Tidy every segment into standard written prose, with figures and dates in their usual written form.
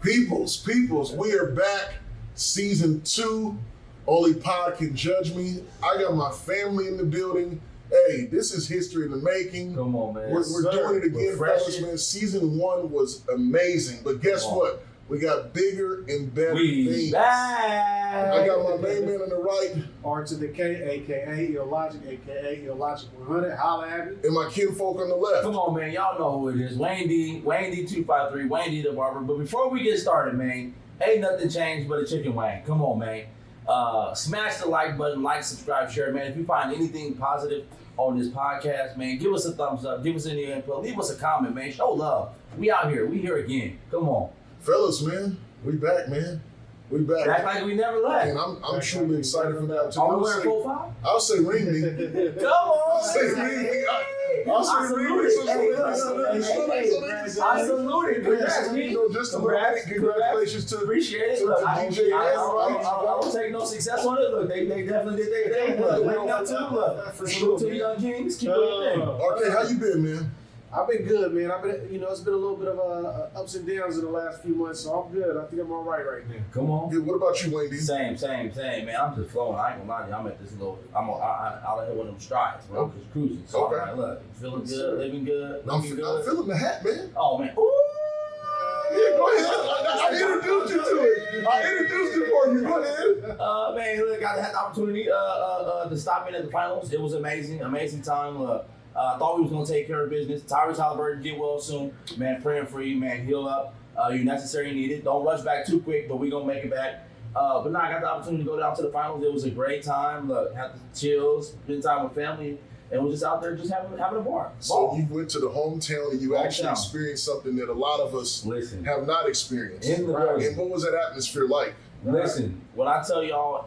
Peoples, we are back. Season 2. Only Pod Can Judge Me. I got my family in the building. Hey, this is history in the making. Come on, man. We're doing it again, fellas, man. Season 1 was amazing. But guess what? We got bigger and better things. Back. I got my main man on the right. R to the K, a.k.a. Illogic, a.k.a. Illogic 100. Holla at me. And my kinfolk on the left. Come on, man. Y'all know who it is. Wayne D 253, Wayne D the Barber. But before we get started, man, ain't nothing changed but a chicken wing. Come on, man. Smash the like button, like, subscribe, share, man. If you find anything positive on this podcast, man, give us a thumbs up, give us any input, leave us a comment, man. Show love. We out here. We here again. Come on. Fellas, man, we back, man. We back. Act like we never left. And I'm truly excited for that. Are we wearing 4-5? I'll say ring me. Come on. I'll say ring me. I'll say ring me. I salute it. Congratulations to appreciate it. Look, DJ. I don't take no success on it. Look, they definitely did their thing. Look, salute to the Young Kings. Keep doing your thing. Okay, how you been, man? I've been good, man. It's been a little bit of ups and downs in the last few months, so I'm good. I think I'm all right now. Come on. Good. What about you, Wayne D? Same, man. I'm just flowing. I ain't gonna lie to you. I'm at this little. I'll hit one of them strides, bro. Just cruising. So okay. I'm like, look, feeling good, living good, looking good. I'm feeling the hat, man. Oh man. Ooh. Yeah, go ahead. I introduced you to it. I introduced it for you. Go ahead. Man, look, I had the opportunity to stop in at the finals. It was amazing time. I thought we was gonna take care of business. Tyrese Halliburton, get well soon. Man, praying for you, man. Heal up. You're necessary, needed. Don't rush back too quick, but we gonna make it back. But now I got the opportunity to go down to the finals. It was a great time. Look, had the chills, spend time with family, and we're just out there just having a bar. So you went to the hometown and you actually experienced something that a lot of us have not experienced. And what was that atmosphere like? Listen, when I tell y'all,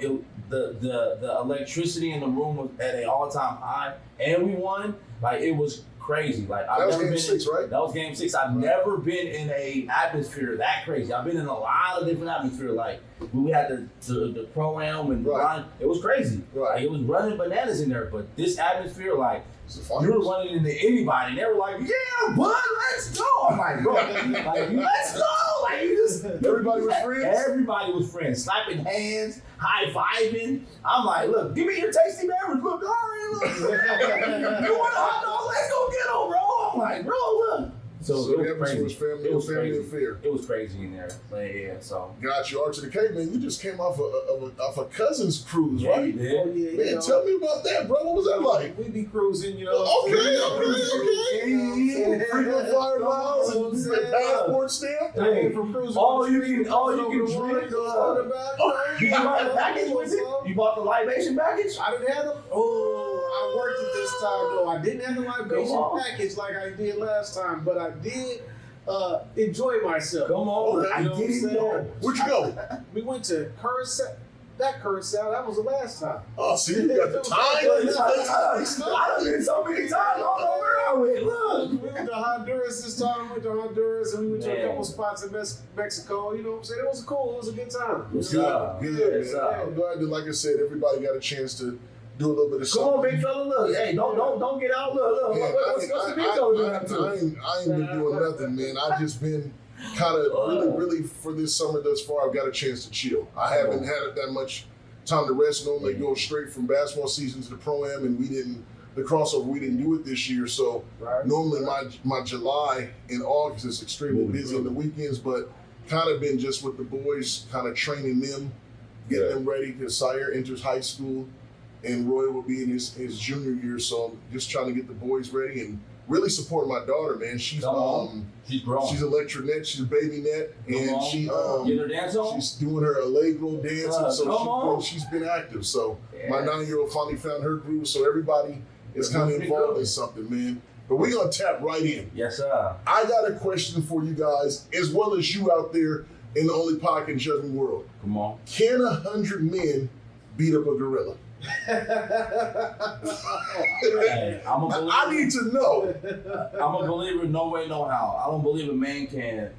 the electricity in the room was at an all-time high, and we won. Like, it was crazy. Like, that was game 6, right? That was game 6. I've never been in a atmosphere that crazy. I've been in a lot of different atmospheres. Like, when we had the pro-am and the line, it was crazy. Right. Like, it was running bananas in there. But this atmosphere, like, you were running into anybody, and they were like, "Yeah, bud, let's go." I'm like, bro, let's go. Like, you just everybody was friends. Everybody was friends, slapping hands, high fiving. I'm like, look, give me your tasty beverage. Look, all right, look. You want a hot dog? Let's go get them, bro. I'm like, bro, look. So the atmosphere was family affair. It was crazy in there. Like, yeah, so. Got you, R to the K, man. You just came off a cousin's cruise, right? You did. Oh, yeah, man, tell me about that, bro. What was that like? We be cruising, you know. Okay. Frequent flyer miles and passport stamp. Hey, from cruising. All you can drink. Did you buy the package with it? You bought the libation package? I didn't have them. I worked it this time though. I didn't have the libation package like I did last time, but I did enjoy myself. Come on, I didn't know. Where'd you go? We went to Curacao. That was the last time. Oh, see, you got the time. I done been so many times. I don't know where I went. Look. We went to Honduras this time. We went to Honduras and we went to a couple spots in Mexico. You know what I'm saying? It was cool. It was a good time. Good. I'm glad that, like I said, everybody got a chance to do a little bit of something. Come on, big fella. Look, hey, don't get out. Look. Man, what's the big fella doing up to? I ain't been doing nothing, man. I've just been kind of really for this summer thus far. I've got a chance to chill. I haven't had that much time to rest. Normally go straight from basketball season to the pro-am, and we didn't do it this year. So normally my July and August is extremely busy on the weekends, but kind of been just with the boys, kind of training them, getting them ready. Because Sire enters high school, and Roy will be in his junior year. So I'm just trying to get the boys ready and really support my daughter, man. She's grown. She's electronet. She's a baby net, and she get her dance on. She's doing her Allegro dancing, so she's been active. So my 9-year-old finally found her groove. So everybody is kind of involved in something, man. But we're gonna tap right in. Yes, sir. I got a question for you guys, as well as you out there in the Only Pod Can Judge Me world. Come on. Can 100 men beat up a gorilla? Hey, I need to know. I'm a believer, no way, no how. I don't believe a man can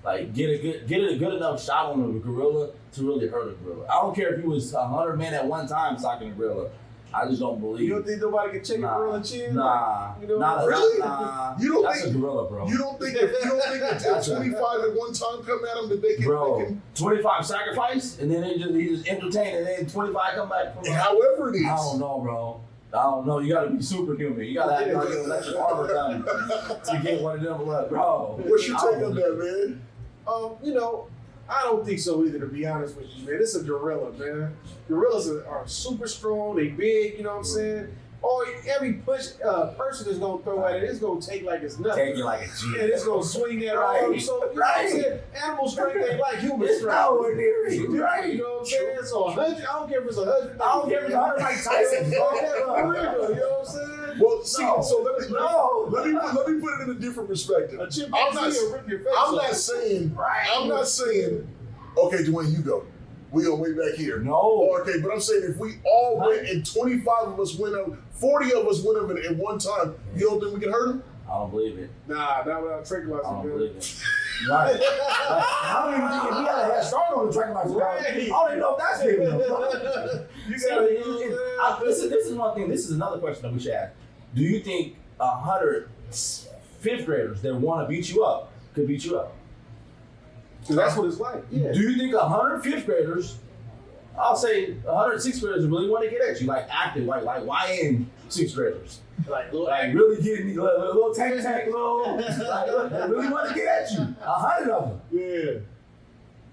like get a good enough shot on a gorilla to really hurt a gorilla. I don't care if he was 100 men at one time socking a gorilla. I just don't believe. You don't think nobody can check a gorilla chin? Nah. You know, really? Nah. You don't That's think a gorilla, bro. You don't think if 25 at one time come at him that they can? Bro, They can 25 sacrifice, and then he just entertain, and then 25 come back from. however it is. I don't know, bro. I don't know. You gotta be superhuman. You gotta have like an electric armor done to get one of them blood, bro. What's your take on that, man? You know, I don't think so either, to be honest with you, man. It's a gorilla, man. Gorillas are super strong. They big, you know what I'm saying? Or every person is gonna throw at it, it's gonna take like it's nothing. Take it like a G. And it's gonna swing that arm. So you know what I'm saying? Animal strength ain't like human It's strength. nowhere near it. Right. You know what I'm saying? So 100, I don't care if it's 100. I don't care if it's 100 like Tyson. You know what I'm saying? Well, see, No. so let me No. put it in a different perspective. A chimpanzee will rip your face I'm off. not saying. Right. I'm not saying. Okay, Dwayne, you go. We gonna wait back here. No. Okay, but I'm saying if we all win and 25 of us win them, 40 of us win them at one time, you don't think we can hurt them? I don't believe it. Nah, not without tranquilizer. I don't man. believe it. Right. I don't even think if we had a head start on the track like Right. I don't even know if that's giving them. You See, gotta this is one thing. This is another question that we should ask. Do you think 100 fifth graders that want to beat you up could beat you up? Cause that's what it's like. Yeah. Do you think 100 fifth graders, I'll say 100 sixth graders really want to get at you, like active, like YN sixth graders? Like Really getting little tank, little, like, they really want to get at you. 100 of them. Yeah.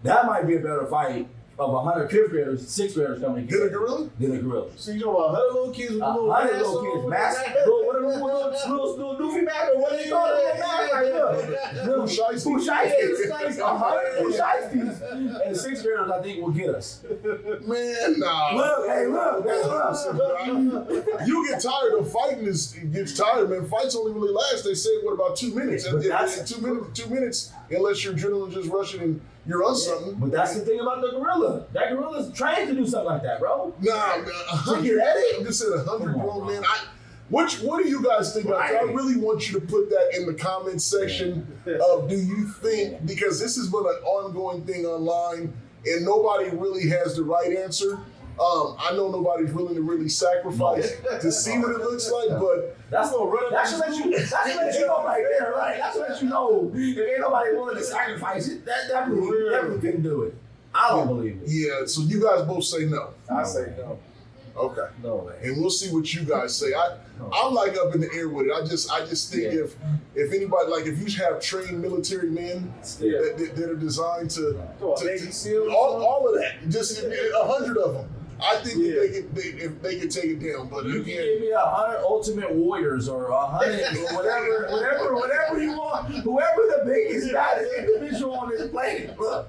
That might be a better fight of 100 fifth graders, sixth graders coming to get Did a gorilla? than a gorilla. So you know about 100 little kids with little 100 masks little kids, on, mask, little doofy mask, or what do you call it? Mask right there. Little Pushites. 100 Pushites. And sixth graders, I think, will get us. Man, nah. Look, that's us. You get tired of fighting. It gets tired, man. Fights only really last. They say what about 2 minutes? But And that's- 2 minutes, unless your adrenaline just rushing and you're on something. But that's the thing about the gorilla. That gorilla's trained to do something like that, bro. Nah, man, 100. I'm just saying 100 Come on, grown bro. man. What do you guys think? Right. I really want you to put that in the comment section of do you think, because this has been an ongoing thing online and nobody really has the right answer. I know nobody's willing to really sacrifice to see what it looks like, but That should let you know right there, right? That should let you know if ain't nobody willing to sacrifice it, that definitely couldn't do it. I don't believe it. yeah, so you guys both say no. I say no. Okay. No way. And we'll see what you guys say. I'm like up in the air with it. I just think if anybody, like if you have trained military men Yeah. that are designed to Navy SEALs? all of that, just 100 of them, I think Yeah. if they could take it down. But You can again, give me 100 Ultimate Warriors or 100 whatever you want. Whoever the biggest baddest individual on this planet. Look,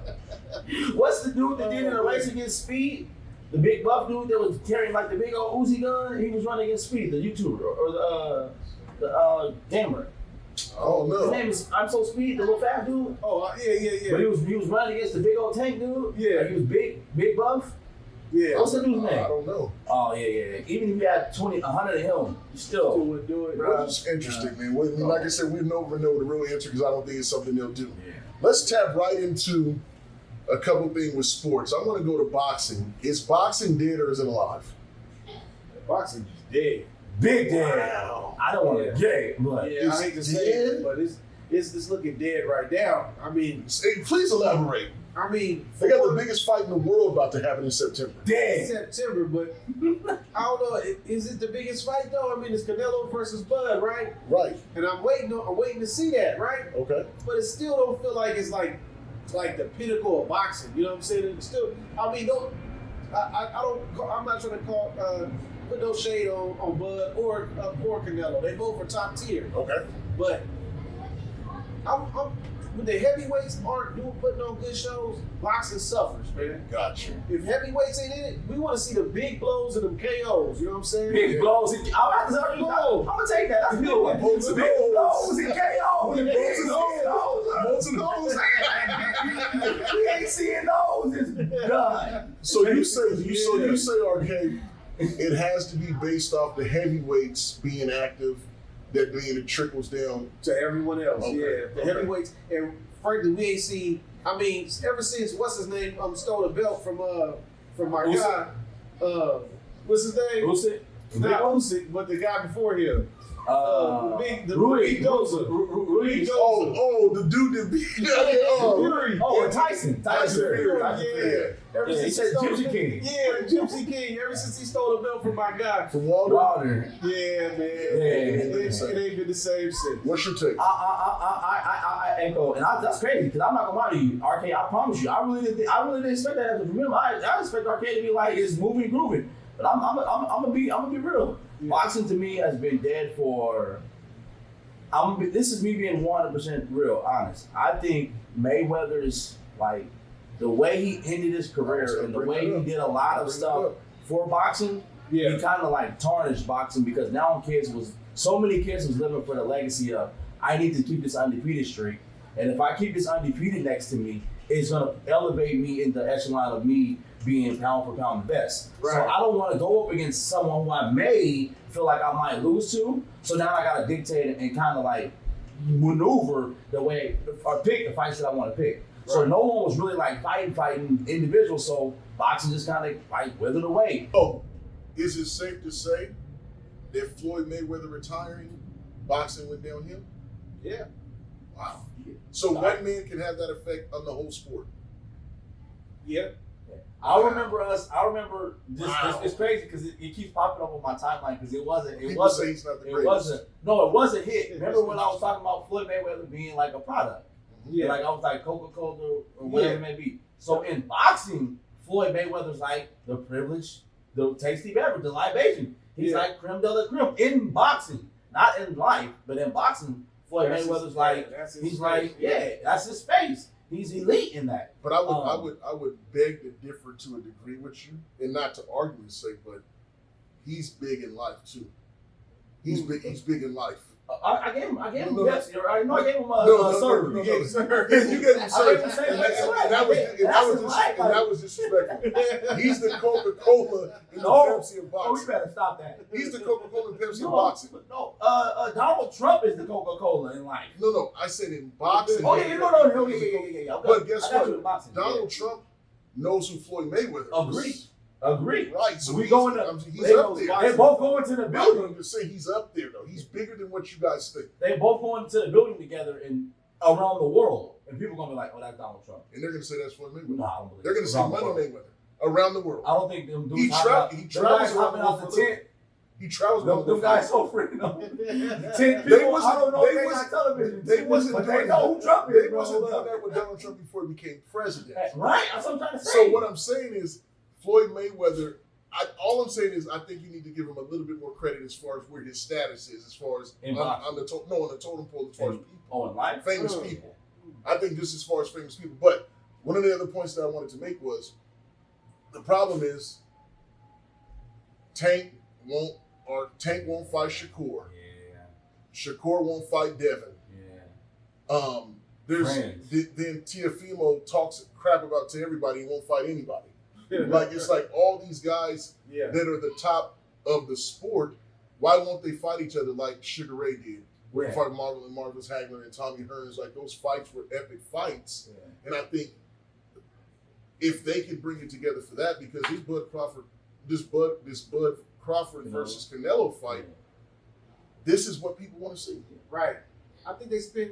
what's the dude that did in a race against Speed? The big buff dude that was carrying like the big old Uzi gun. He was running against Speed, the YouTuber or the gamer. I don't His know. name is I'm So Speed, the little fat dude. Oh, yeah. But he was running against the big old tank dude. Yeah. Like, he was big buff. Yeah. What's the dude's name? I don't know. Oh yeah. Even if you had 100 of him, you still. Still wouldn't do it. Well, it's interesting, man. I mean, like I said, we never know the real answer because I don't think it's something they'll do. Yeah. Let's tap right into a couple things with sports. I want to go to boxing. Is boxing dead or is it alive? Boxing is dead. Big dead. Wow. I don't want to gay, but Yeah, I hate to say dead? it, but it's looking dead right now. I mean, Hey, please elaborate. They got the biggest fight in the world about to happen in September. dead. September, but I don't know. Is it the biggest fight though? I mean, it's Canelo versus Bud, right? Right. And I'm waiting to see that, right? Okay. But it still don't feel like it's like the pinnacle of boxing. You know what I'm saying? It's still, I mean, I'm not trying to put no shade on Bud or Canelo. They both are top tier. Okay. But when the heavyweights aren't putting on good shows, boxing suffers, man. Gotcha. If heavyweights ain't in it, we want to see the big blows and them KOs. You know what I'm saying? Big blows. I'm gonna take that. That's a good one. Bolts and Big holes. blows and KOs. Bolts and Big holes. Bolts and holes. We ain't seeing those. It's done. So you say, RK, it has to be based off the heavyweights being active, that means it trickles down. To everyone else, Okay, yeah. The okay. heavyweights, and frankly, we ain't seen. I mean, ever since what's his name stole the belt from my Who's guy. What's his name? Who's it? Not Usyk, but the guy before him. Rui Joseph. Rui The dude that beat and Tyson. Fury, Yeah. Ever Yeah, since he said stole Gypsy the- King. Yeah, the Gypsy King. Ever since he stole the belt from my guy. from Wilder. Yeah, man. It ain't been the same since. What's your take? I echo, and that's crazy because I'm not gonna lie to you, RK. I promise you, I really didn't expect that from him. I expect RK to be like it's moving, grooving, but I'm gonna be real. Yeah. Boxing to me has been dead for. This is me being 100% real, honest. I think Mayweather's like the way he ended his career and the way he did a lot of stuff for boxing. Yeah. He kind of like tarnished boxing because now so many kids was living for the legacy of I need to keep this undefeated streak, and if I keep this undefeated next to me, it's gonna elevate me in the echelon of me being pound for pound the best. Right. So I don't want to go up against someone who I may feel like I might lose to. So now I gotta dictate and kind of like maneuver the way or pick the fights that I want to pick. So no one was really like fighting individuals. So boxing just kind of like withered away. Oh, is it safe to say that Floyd Mayweather retiring, boxing went downhill? Yeah. Wow. So one man can have that effect on the whole sport. Yeah. I remember this. Wow. It's crazy because it keeps popping up on my timeline because it wasn't. People say he's not the It greatest. wasn't. No, it wasn't hit. Remember when I was talking about Floyd Mayweather being like a product? Yeah. Like I was like Coca-Cola or whatever it may be. So in boxing, Floyd Mayweather's like the privileged, the tasty beverage, the libation. He's like creme de la creme in boxing, not in life, but in boxing, Floyd Mayweather's that's his space. He's elite in that. But I would beg to differ to a degree with you, and not to argument's sake, but he's big in life too. He's big in life. I gave him. No, Yes, I know. I gave him serve. You gave him serve. You gave him serve. And that was disrespectful. He's the Coca-Cola and the Pepsi of Oh, we boxing. better stop that. He's the Coca-Cola and Pepsi of boxing. No, Donald Trump is the Coca-Cola in life. No, I said in boxing. Oh yeah, no, yeah. Okay. But guess I got you in what? boxing, Donald Trump knows who Floyd Mayweather is. Agree. Right. So We going to. he's up there. They both going to the I'm building. just saying he's up there though. He's bigger than what you guys think. They both going to the building together and around the world, and people gonna be like, "Oh, that's Donald Trump." And they're gonna say that's Floyd Mayweather. No, I don't believe They're gonna it. say Around the Money world. Mayweather around the world. I don't think them dudes. He travels hopping out the tent. He travels around Them the guys world. so freaking. 10 They people. wasn't- I don't know if they they wasn't- got television. They wasn't but doing they know who Trump is. They bro. wasn't doing that with Donald Trump before he became president. Right. That's what I'm trying to say. So what I'm saying is Floyd Mayweather. All I'm saying is I think you need to give him a little bit more credit as far as where his status is, as far as In on the totem pole, as far as people, Oh, in life? famous people. I think this is as far as famous people. But one of the other points that I wanted to make was the problem is Tank won't fight Shakur. Yeah. Shakur won't fight Devin. Yeah. Then Teofimo talks crap about to everybody and won't fight anybody. Like it's like all these guys that are the top of the sport, why won't they fight each other like Sugar Ray did? Where he fought Marvelous Hagler and Tommy Hearns, like those fights were epic fights. Yeah. And I think if they could bring it together for that, because this Bud Crawford versus Canelo fight, this is what people want to see. Right. I think they spent,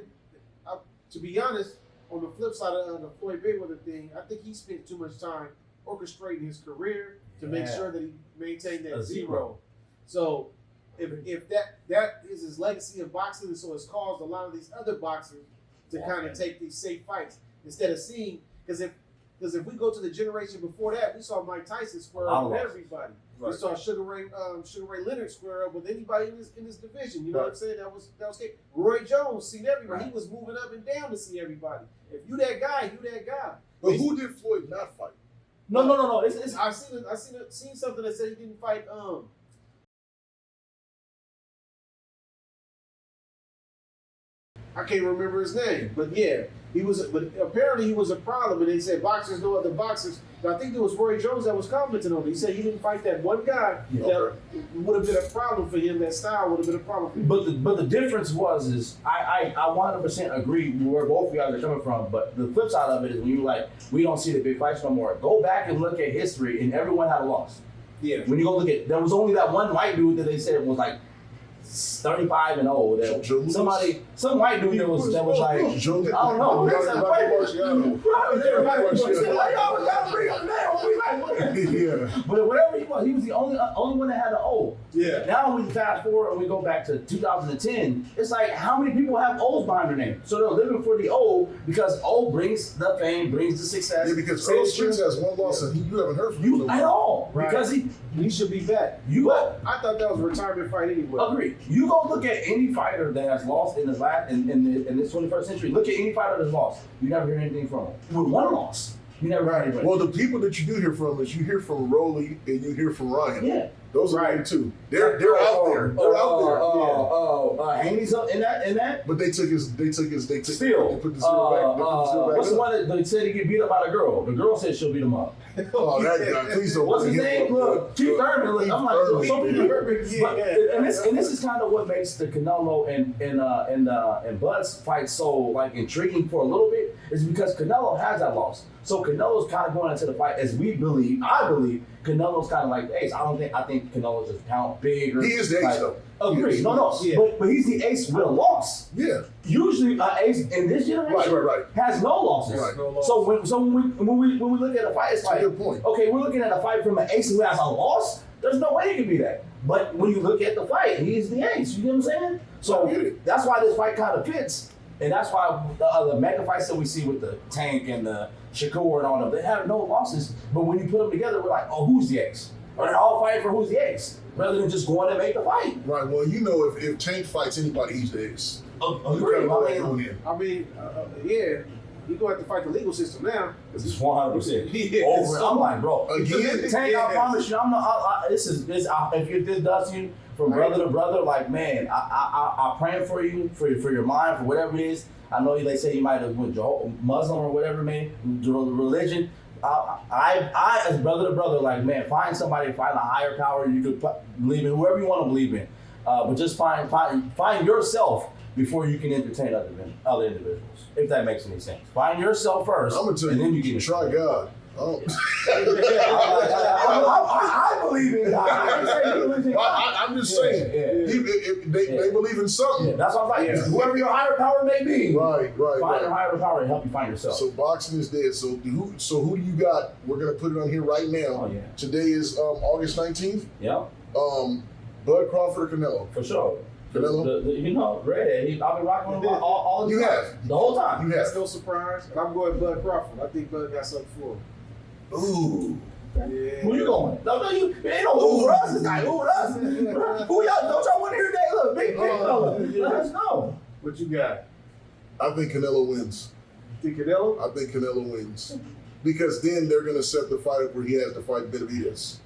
to be honest, on the flip side of the Floyd Mayweather thing, I think he spent too much time orchestrating his career to make sure that he maintained that zero. So if that is his legacy of boxing, and so it's caused a lot of these other boxers to kind of take these safe fights instead of seeing, because if we go to the generation before that, we saw Mike Tyson square up with everybody. Right. We saw Sugar Ray Leonard square up with anybody in his division. You know what I'm saying? That was okay. Roy Jones seen everybody. He was moving up and down to see everybody. If you that guy, you that guy. But who did Floyd not fight? No. I've seen something that said he didn't fight. I can't remember his name, but yeah, he was. But apparently he was a problem, and they said boxers know other boxers. But I think it was Roy Jones that was commenting on it. He said he didn't fight that one guy that would have been a problem for him. That style would have been a problem for him. But the difference is I 100% agree where both of you guys are coming from. But the flip side of it is when you're like, we don't see the big fights no more. Go back and look at history, and everyone had a loss. Yeah. When you go look at, there was only that one white dude that they said was like 35 and old. That some white dude that was like, I don't know. But whatever he was the only one that had an O. Yeah. Now we fast forward and we go back to 2010. It's like, how many people have O's behind their name? So they're living for the O because O brings the fame, brings the success. Yeah, because Earl Spence has one loss and you haven't heard from him at all. Right. Because he should be back. I thought that was a retirement fight anyway. Agree. You go look at any fighter that has lost in this in this 21st century. Look at any fighter that's lost. You never hear anything from him. With one loss, you never heard anything. Well, the people that you do hear from is you hear from Rolly and you hear from Ryan. Yeah. Those are right too. They're out there. They're out there. Haney's up in that. But they took his Still. They put the zero back. They put the zero back. What's the one that they said he get beat up by the girl? The girl said she'll beat him up. Oh, that guy! Please don't. What's his name? Look, Keith Thurman. Look, I'm like, so and this is kind of what makes the Canelo and Bud's fight so like intriguing for a little bit, is because Canelo has that loss. So Canelo's kind of going into the fight as I believe Canelo's kind of like the ace. I think Canelo's just count bigger. He is the ace though. Agreed. No. Yeah. But he's the ace with a loss. Yeah. Usually an ace in this generation has no losses. Right. No loss. So when we look at a fight, it's like, good point. Okay, we're looking at a fight from an ace who has a loss. There's no way he can be that. But when you look at the fight, he's the ace. You know what I'm saying? So that's why this fight kind of fits. And that's why the mega fights that we see with the Tank and the Shakur and all of them, they have no losses. But when you put them together, we're like, oh, who's the ace? Or they're all fighting for who's the ace, rather than just going and make the fight. Right. Well, you know, if Tank fights anybody, he's the ace. Agreed. Yeah. You gonna have to fight the legal system now. This is 100% over. I'm like, bro. Again, Tank, I promise you, I'm not. If this does you from brother to brother, like, man, I'm praying for you, for your mind, for whatever it is. I know they say you might have went Muslim or whatever, man, the religion. I as brother to brother, like, man, find somebody, find a higher power you could believe in, whoever you want to believe in. But just find yourself before you can entertain other individuals, if that makes any sense. Find yourself first. I'm gonna tell and you, then you can try God. I believe in God. I'm just saying. They believe in something. Yeah, that's what I'm like. Yeah. Whoever your higher power may be. Right. Find your higher power and help you find yourself. So boxing is dead. So who do you got? We're gonna put it on here right now. Oh, yeah. Today is August 19th. Yeah. Bud Crawford or Canelo? For sure. Canelo? Redhead. I've been rocking with him all the time. The whole time. You have. That's no surprise. And I'm going Bud Crawford. I think Bud got something for him. Ooh. Yeah. Who you going? No, you ain't no who for us. It's not who with us. Who y'all? Don't y'all want to hear that? Look, big fella. Let us know. What you got? I think Canelo wins. You think Canelo? I think Canelo wins. Because then they're gonna set the fight up where he has to fight Benavidez.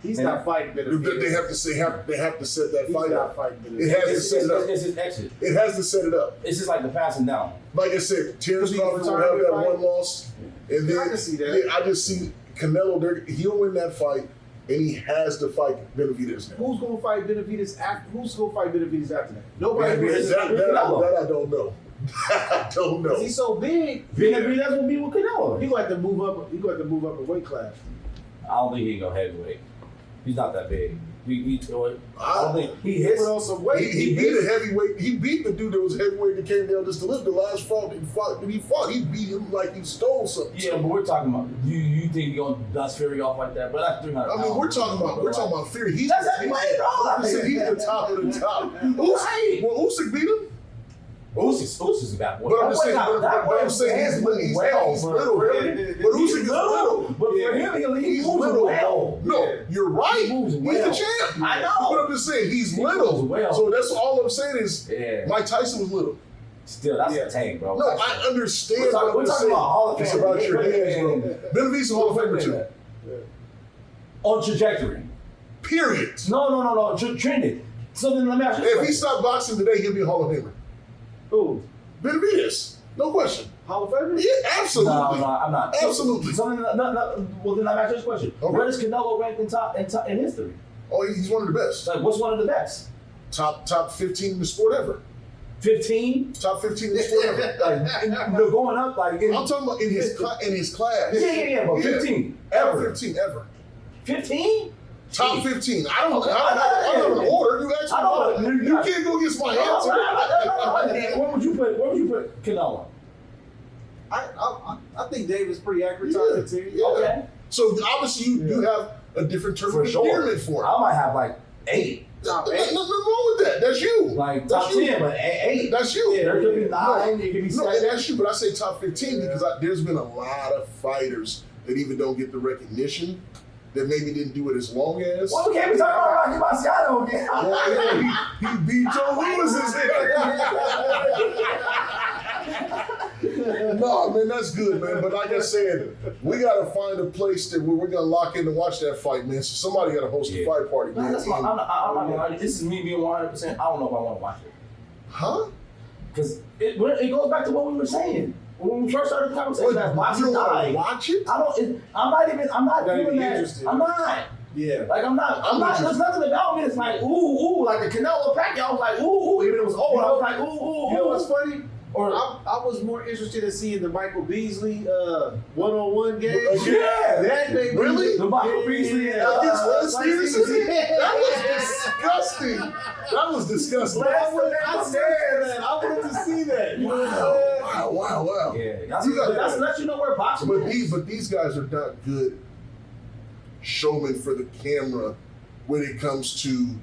He's not fighting Benavidez. They have to say they have to set that fight not up. fighting Benavidez. It has to set it up. It's his exit. It has to set it up. It's just like the passing down. Like I said, Terence Could be Crawford will have retirement that fight. one loss, and then I can see that. Yeah, I just see Canelo. He'll win that fight, and he has to fight Benavidez now. Who's gonna fight Benavidez after? Who's gonna fight Benavidez after that? Nobody. That I don't know. I don't know. He's so big. Benavidez will be with Canelo. He gonna have to move up. He gonna have to move up a weight class. I don't think he can go heavyweight. He's not that big. I don't think he He hits. put on some weight. He beat a heavyweight. He beat the dude that was heavyweight that came down just to live. The last fight he fought, he beat him like he stole something. Yeah, but we're talking about you think you're gonna dust Fury off like that? But that's 300. I mean, we're talking about Fury. That's heavyweight, bro. He's the top of the top. Usyk beat him. Usyk's got one. But I'm just saying, he's little. But Usyk is little. But for him, he moves little. well. No, you're right. He moves He's well. the champ. I know. But I'm just saying, he's He little. moves well. So that's all I'm saying is Mike Tyson was little. Still, that's a tank, bro. No, I understand. We're talking about Hall of Fame. It's about your hands, bro. Benavidez is Hall of Famer too. On trajectory. Period. No. Trended. So then let me ask you this If he question. stopped boxing today, he'll be a Hall of Famer. Who? Benavidez. No question. Hall of Famer? Yeah, absolutely. No, I'm not. Absolutely. So then, well, then I'm asking this question. Okay. Where does Canelo rank in history? Oh, he's one of the best. Like, what's one of the best? Top 15 in the sport ever. 15? Top 15 in the sport ever. They're going up like. I'm talking about in his class. Yeah, but 15 ever. 15 ever. 15? Top 15. I don't have an order. You asked me. You can't go against my answer. Where would you put Canelo? I think David's pretty accurate. Top 15. Yeah. Okay. So obviously you have a different term of endearment for it. I might have like 8. Top 8. Nothing wrong with that. That's you. Like That's top you. 10, but 8. That's you. Yeah, there could be 9. It could be 7. No, and that's you. But I say top 15 because there's been a lot of fighters that even don't get the recognition that maybe didn't do it as long as. Well, we can't be talking about Rocky Marciano again. Well, he beat Joe Louis' No, man, that's good, man. But like I said, we got to find a place that we're going to lock in to watch that fight, man. So somebody got to host a fight party, man. I'm not going to lie. This is me being 100%. I don't know if I want to watch it. Huh? Because it goes back to what we were saying. When we first started the conversation, Wait, boxing you don't want died. to watch it? I'm not feeling that. interested. I'm not. Yeah. Like, I'm not, there's nothing about me that's like, ooh, like the Canelo Pacquiao, I was like, ooh, even if it was old, I was like, ooh. You know what's funny? Or, I was more interested in seeing the Michael Beasley one-on-one game. Yeah. That made me Really? The Michael Beasley and Seriously? That was disgusting. I wanted to see that. You know what I'm saying? Wow. Yeah, that's to let you know where boxing is. But these guys are not good showmen for the camera when it comes to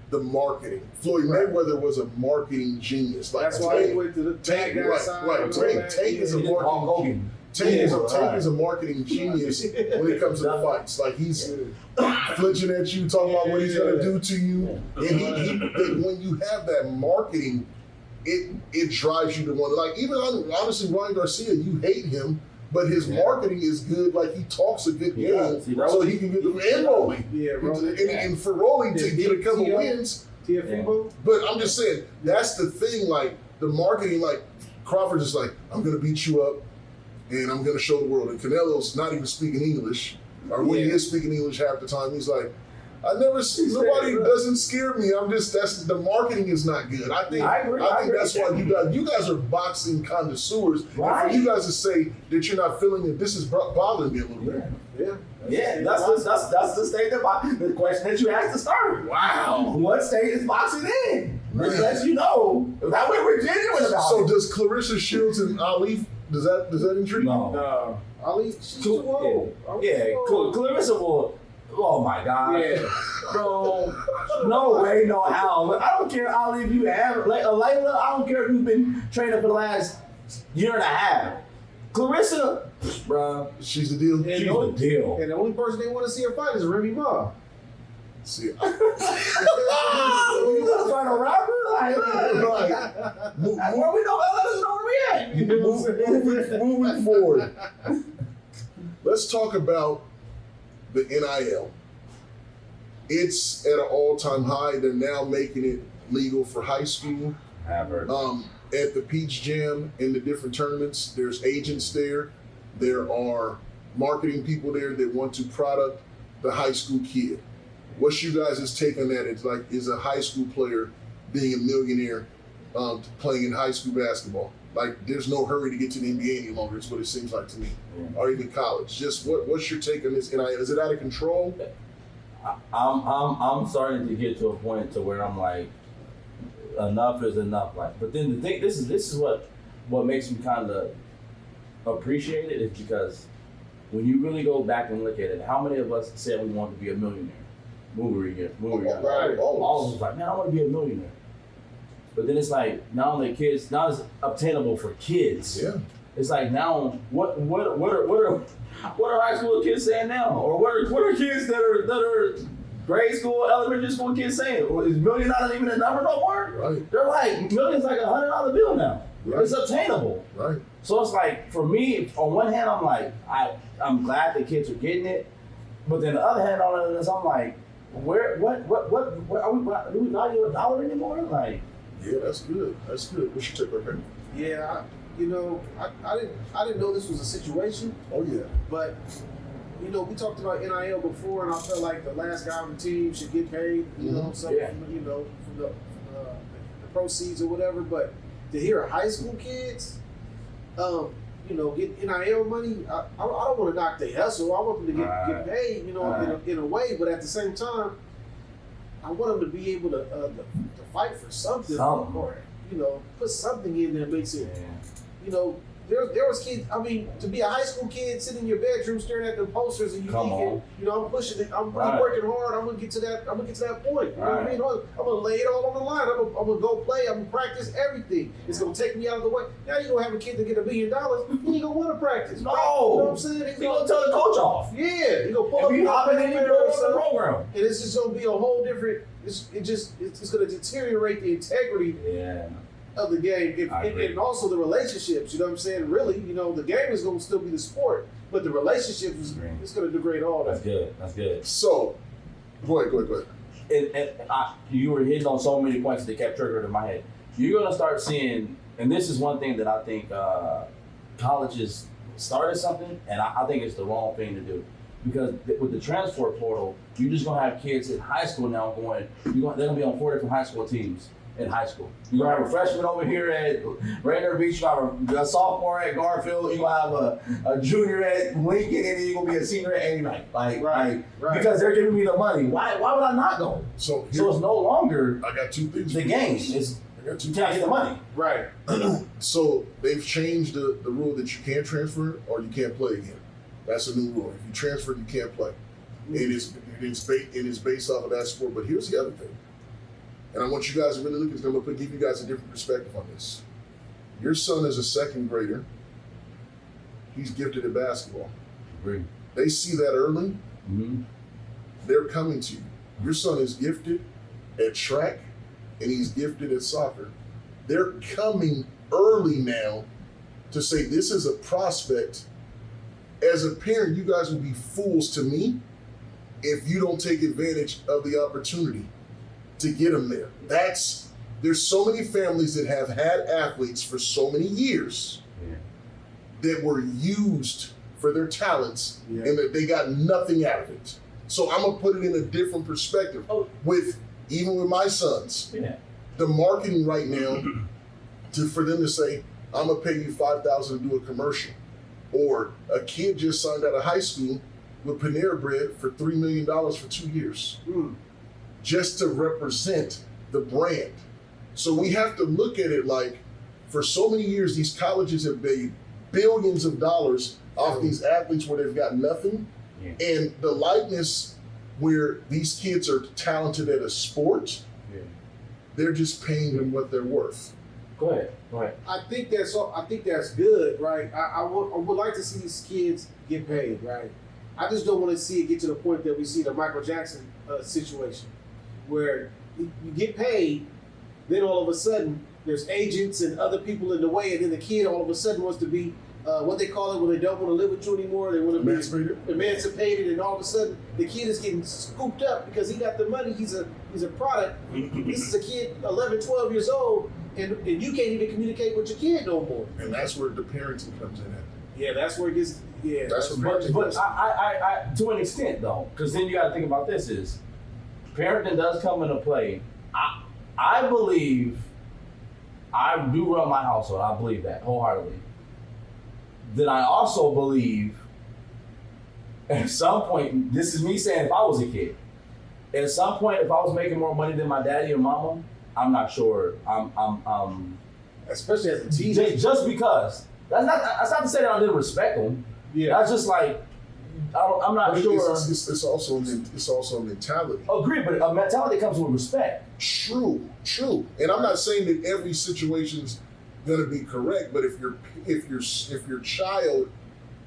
the marketing. Floyd Mayweather was a marketing genius. Like, that's why he went to the Tank side. Right. Tank is a marketing. Tank is a marketing genius when it comes to the fights. Like, he's flinching at you, talking about what he's gonna do to you, and when you have that marketing, it drives you to want. Like, even honestly, Ryan Garcia, you hate him. But his marketing is good. Like, he talks a good game, so he can get the and Rolly. Yeah, Rolly. And for Rolly to get a couple wins. But I'm just saying, that's the thing. Like, the marketing, like, Crawford is like, I'm gonna beat you up, and I'm gonna show the world. And Canelo's not even speaking English, or when he is speaking English half the time, he's like, nobody doesn't scare me. that's the marketing is not good. I think that's why you guys are boxing connoisseurs. Right. And for you guys to say that you're not feeling it, this is bothering me a little bit. Yeah, that's the state the question that you asked to start. Wow. What state is boxing in? This lets you know. That way we're genuine about it. So does Clarissa Shields and Ali, does that intrigue you? No. Ali, she's too old. Yeah, Clarissa will. Oh my God. Yeah. Bro, no way, no how. I don't care, Ali, if you have Layla, I don't care if you've been training for the last year and a half. Clarissa, bro, she's the deal. She's the deal. And the only person they want to see her fight is Remy Ma. See, You gonna find a rapper? Like, where we know, let us know where we at. Moving forward, let's talk about the NIL. It's at an all-time high. They're now making it legal for high school. Have heard. At the Peach Jam in the different tournaments, there's agents there. There are marketing people there that want to product the high school kid. What's you guys' take on that? It's like, is a high school player being a millionaire playing in high school basketball? Like, there's no hurry to get to the NBA any longer, is what it seems like to me. Or even college. Just what's your take on this NIL? Is it out of control? I'm starting to get to a point to where I'm like, enough is enough. Like, but then the thing, this is what makes me kind of appreciate it is because when you really go back and look at it, how many of us said we wanted to be a millionaire? All of us like, man, I want to be a millionaire. But then it's like, now it's obtainable for kids. Yeah. It's like, now what are high school kids saying now? Or what are kids that are grade school, elementary school kids saying? Is $1 million not even a number no more? Right. They're like, million's like $100 bill now. Right. It's obtainable. Right. So it's like, for me, on one hand, I'm like, I'm glad the kids are getting it. But then the other hand, on this, I'm like, where are we, do we value a dollar anymore? Like, yeah, that's good. That's good. What's your take, okay? Yeah, I didn't know this was a situation. Oh yeah. But we talked about NIL before, and I felt like the last guy on the team should get paid. Something from the proceeds or whatever. But to hear high school kids, get NIL money. I don't want to knock their hustle. I want them to get paid, in a way. But at the same time, I want them to be able to fight for something, or put something in there that makes it, There was kids. I mean, to be a high school kid sitting in your bedroom staring at the posters and you thinking, I'm pushing it. I'm really working hard. I'm gonna get to that. I'm gonna get to that point. You know what I mean? I'm gonna lay it all on the line. I'm gonna go play. I'm gonna practice everything. It's gonna take me out of the way. Now you gonna have a kid to get $1 million. He ain't gonna want to practice. No, you know what I'm saying? He gonna tell the coach off. Yeah, he gonna pull up. You hopping in the program, and it's just gonna be a whole different. It's gonna deteriorate the integrity. Yeah. Of the game, and also the relationships. You know what I'm saying? Really, the game is going to still be the sport, but the relationships is going to degrade all that. That's good. So, go ahead. You were hitting on so many points that kept triggering in my head. You're going to start seeing, and this is one thing that I think colleges started something, and I think it's the wrong thing to do. Because with the transfer portal, you're just going to have kids in high school now they're going to be on 4 different high school teams. In high school, you're gonna have a freshman over here at Rainier Beach, you're gonna have a sophomore at Garfield, you're gonna have a junior at Lincoln, and then you're gonna be a senior at any night. Right. Because they're giving me the money. Why would I not go? So it's no longer. I got 2 things. The game is you can't get the money. Right. So they've changed the rule that you can't transfer or you can't play again. That's a new rule. If you transfer, you can't play. It is based off of that sport. But here's the other thing. And I want you guys to really look at this. I'm going to give you guys a different perspective on this. Your son is a 2nd grader. He's gifted at basketball. Agree. They see that early. Mm-hmm. They're coming to you. Your son is gifted at track, and he's gifted at soccer. They're coming early now to say this is a prospect. As a parent, you guys will be fools to me if you don't take advantage of the opportunity to get them there. There's so many families that have had athletes for so many years that were used for their talents and that they got nothing out of it. So I'm gonna put it in a different perspective. Even with my sons, the marketing right now for them to say, I'm gonna pay you $5,000 to do a commercial, or a kid just signed out of high school with Panera Bread for $3 million for 2 years. Just to represent the brand. So we have to look at it like, for so many years, these colleges have made billions of dollars off these athletes where they've got nothing. And the likeness where these kids are talented at a sport, they're just paying them what they're worth. Go ahead. I think that's good, right? I would like to see these kids get paid, right? I just don't want to see it get to the point that we see the Michael Jackson situation, where you get paid, then all of a sudden there's agents and other people in the way, and then the kid all of a sudden wants to be what they call it when they don't want to live with you anymore. They want to be emancipated, and all of a sudden the kid is getting scooped up because he got the money. He's a product. This is a kid 11, 12 years old, and you can't even communicate with your kid no more. And that's where the parenting comes in at. Yeah, that's where it gets. Yeah, that's what. But I to an extent though, because then you got to think about this is. Parenting does come into play. I believe, I do run my household. I believe that wholeheartedly. Then I also believe, at some point, this is me saying if I was a kid, at some point if I was making more money than my daddy or mama, I'm not sure. Especially as a teenager. Just because. That's not to say that I didn't respect them. Yeah. That's just like, I'm not sure. It's also a mentality. Agree, but a mentality comes with respect. True. And I'm not saying that every situation's gonna be correct, but if your child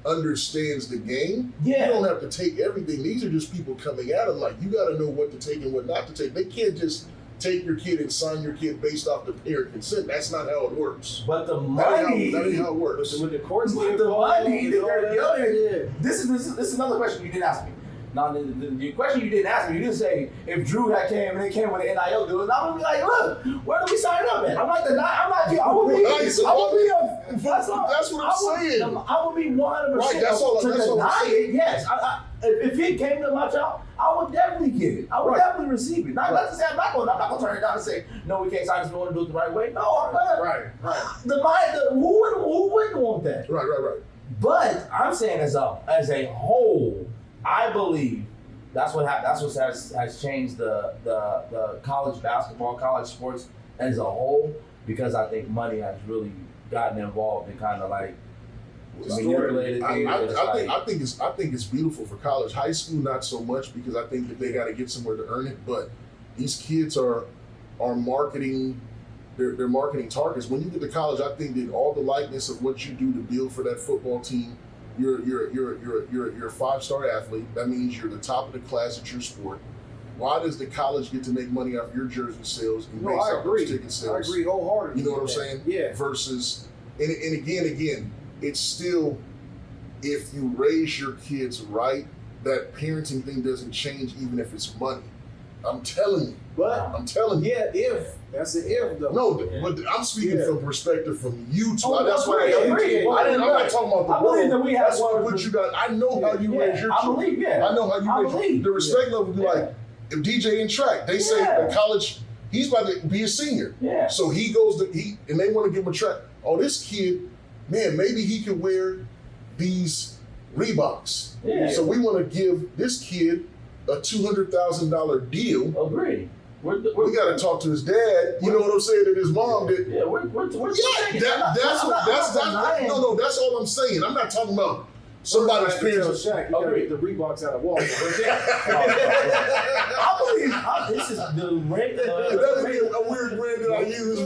understands the game, you don't have to take everything. These are just people coming at them. Like, you got to know what to take and what not to take. They can't just take your kid and sign your kid based off the parent consent. That's not how it works. But the money, that ain't how it works. But the courts with the money, this is another question you didn't ask me. Now, the question you didn't ask me, you didn't say if Drew had came and they came with an NIL deal, and I'm gonna be like, look, where do we sign up at? I would be that's what I'm saying. I would be 100% right, that's all deny it. Yes, if it came to my child, I would definitely give it. I would definitely receive it. Not to say I'm not gonna turn it down and say no, we can't sign this. We want to do it the right way. No, I'm gonna. Right. Who who wouldn't want that? Right. But I'm saying as a whole, I believe that's what has changed the college basketball, college sports as a whole, because I think money has really gotten involved and kind of like manipulated things. I think it's beautiful for college. High school, not so much, because I think that they got to get somewhere to earn it. But these kids are marketing. They're marketing targets. When you get to college, I think that all the likeness of what you do to build for that football team, you're a 5-star athlete. That means you're the top of the class at your sport. Why does the college get to make money off your jersey sales and based off those ticket sales? I agree wholeheartedly. You know what I'm saying? Yeah. Versus, and again, it's still, if you raise your kids right, that parenting thing doesn't change even if it's money. I'm telling you. Yeah, if. That's an if, though. No, but I'm speaking from perspective from you two. Oh, that's why I agree. I'm not talking about the I believe that we have That's what you got. I know how you raise your children. I know how you raise the respect level. Be like, if DJ in track, they say in college, he's about to be a senior. Yeah. So he goes to and they want to give him a track. Oh, this kid, man, maybe he could wear these Reeboks. Yeah. So we want to give this kid a $200,000 deal. Agree. We got to talk to his dad. You know what I'm saying? That his mom did. Yeah, That's all I'm saying. I'm not talking about somebody's parents. Shaq, you gotta get the Reeboks out of Walmart. I believe this is the rate. That'd be a weird brand that I use. The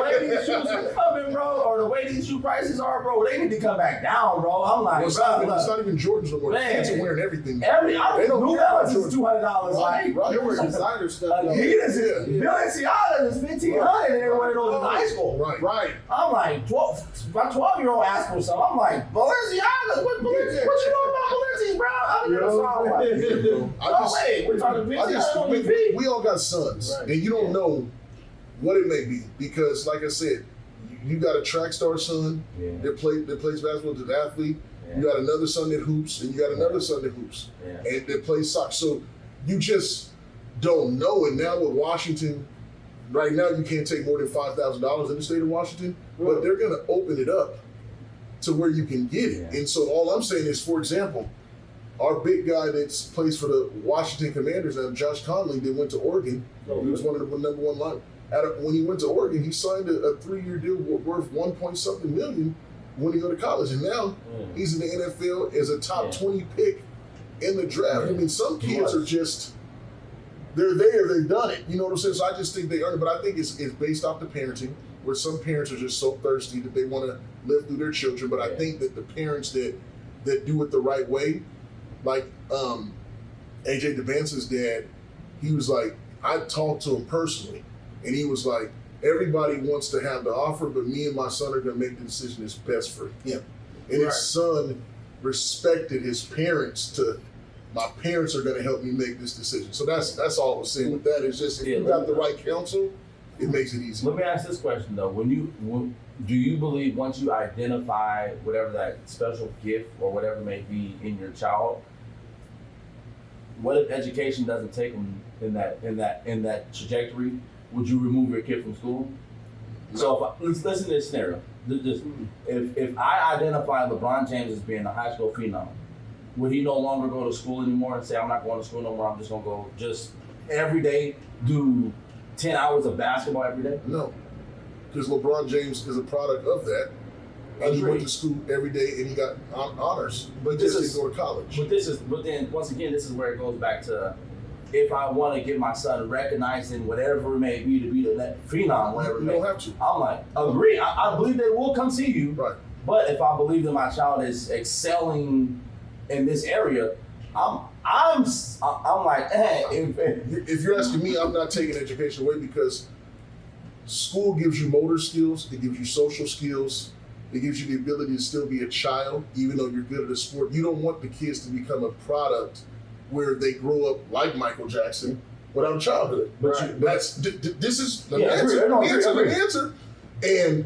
way these shoes are coming, bro, or the way these shoe prices are, bro, they need to come back down, bro. I'm like, it's not even Jordans no more. Kids are wearing everything. New Balance is $200. Like, You're wearing designer stuff. Balenciaga is $1,500, and everyone knows in high school. Right. I'm like, my 12-year-old asked for some. I'm like, Balenciaga? What you know about Balenciaga, bro? I don't know. No way. We're talking $1,500. We all got sons, and you don't know what it may be, because, like I said, you got a track star son that plays basketball, that's an athlete. You got another son that hoops, and you got another son that hoops, and that plays soccer. So you just don't know. And now with Washington, right now you can't take more than $5,000 in the state of Washington, but they're going to open it up to where you can get it. And so all I'm saying is, for example, our big guy that plays for the Washington Commanders, Josh Conley, that went to Oregon. He was one of the number one line. When he went to Oregon, he signed a 3-year deal worth $1.something million when he go to college. And now he's in the NFL as a top 20 pick in the draft. I mean, some kids are just, they're there, they've done it. You know what I'm saying? So I just think they earn it. But I think it's based off the parenting, where some parents are just so thirsty that they want to live through their children. But I think that the parents that do it the right way, like AJ DeBance's dad, he was like, I talked to him personally, and he was like, everybody wants to have the offer, but me and my son are going to make the decision that's best for him. And his son respected his parents my parents are going to help me make this decision. So that's all I was saying with that. It's just, if you got the right counsel, it makes it easy. Let me ask this question though. Do you believe once you identify whatever that special gift or whatever may be in your child, what if education doesn't take them in that trajectory? Would you remove your kid from school? No. So listen to this scenario. If I identify LeBron James as being a high school phenom, would he no longer go to school anymore and say, I'm not going to school no more, I'm just going to go just every day do 10 hours of basketball every day? No, because LeBron James is a product of that. And he went to school every day and he got honors, but just didn't go to college. But then once again, this is where it goes back to, if I want to get my son recognized in whatever it may be to be the phenom, whatever you don't have to. I'm like, agree. I believe they will come see you. Right. But if I believe that my child is excelling in this area, I'm like, if you're asking me, I'm not taking education away, because school gives you motor skills, it gives you social skills, it gives you the ability to still be a child, even though you're good at a sport. You don't want the kids to become a product where they grow up like Michael Jackson without a childhood. But this is the answer. And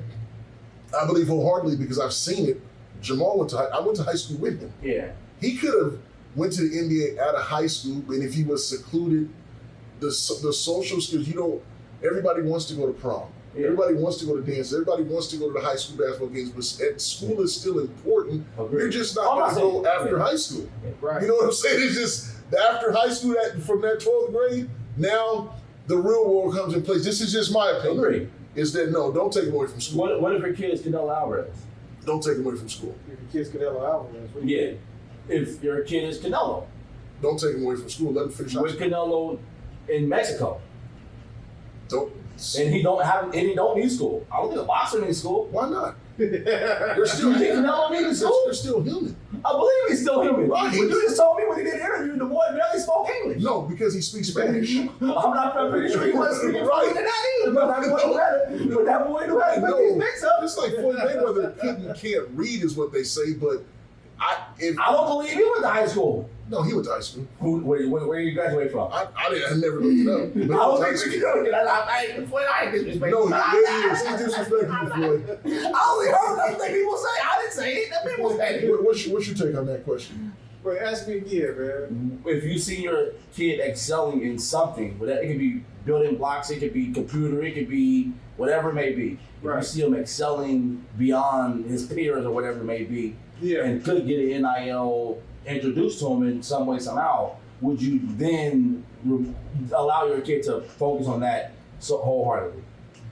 I believe wholeheartedly, because I've seen it. Jamal I went to high school with him. Yeah. He could have went to the NBA out of high school, and if he was secluded, the social skills, everybody wants to go to prom. Yeah. Everybody wants to go to dances. Everybody wants to go to the high school basketball games, but school is still important. Agreed. You're just not going to go after high school. Right. You know what I'm saying? It's just after high school, from that 12th grade, now the real world comes in place. This is just my opinion. Agreed. Is that no, don't take him away from school. What if your kid is Canelo Álvarez? Don't take him away from school. If your kid's Canelo Álvarez. Yeah. If your kid is Canelo. Don't take him away from school. Let him finish high With school. Canelo in Mexico. Don't. And he don't need school. I don't think a boxer needs school. Why not? They're still You think Canelo needs school? They're still human. I believe he's still human. Right. But you just told me when he did an interview, the boy barely spoke English. No, because he speaks Spanish. I'm not pretty sure he wasn't speaking Right. fluent in that either. But that boy knew how to put these mix up. It's like Floyd Mayweather can't read is what they say, but I don't believe he went to high school. No, he went to high school. Where you graduate from? I never looked it up. But he I went don't to high think school. you know. Floyd, I ain't disrespectful. No, he is. He's disrespectful, Floyd. I only heard nothing people say. I didn't say it. That people say it. What's your take on that question? Wait, ask me again, man. If you see your kid excelling in something, it could be building blocks, it could be computer, it could be whatever it may be. If you see him excelling beyond his peers or whatever it may be, and could get an NIL introduced to him in some way, somehow, would you then allow your kid to focus on that so wholeheartedly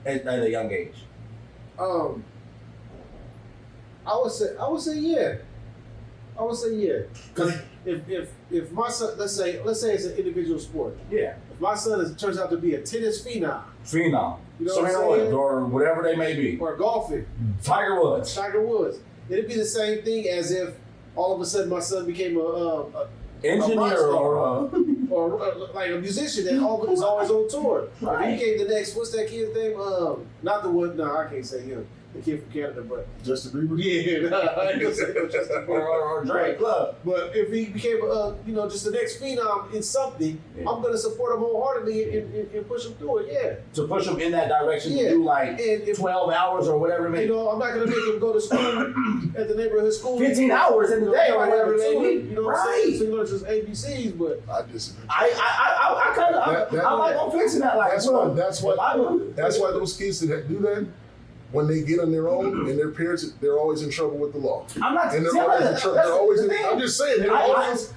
at a young age? I would say yeah. I would say yeah. Because if my son, let's say it's an individual sport. Yeah. If my son turns out to be a tennis phenom, You know what I'm saying? Or whatever they may be. or golfing, Tiger Woods. it'd be the same thing as if all of a sudden my son became a Engineer or like a musician that is always on tour. Right. If he came the next, what's that kid's name? Not the one. No, I can't say him. The kid from Canada, but Justin Bieber? yeah, I ain't gonna say no Justin Bieber. or Drake. Look. But if he became, just the next phenom in something, I'm gonna support him wholeheartedly and push him through it. Yeah. To push him in that direction Yeah. to do like And if- 12 hours or whatever it may be. I'm not gonna make him go to school at the neighborhood school. 15 hours in the day or whatever it may be. You know what I'm saying? Right. So you learn just ABCs, but I disagree. I kind of, I'm like, I'm fixing that. Like, That's why those kids that do that, when they get on their own and their parents, they're always in trouble with the law. I'm not And telling they're always that. in trouble. That's They're always. the thing. I'm just saying.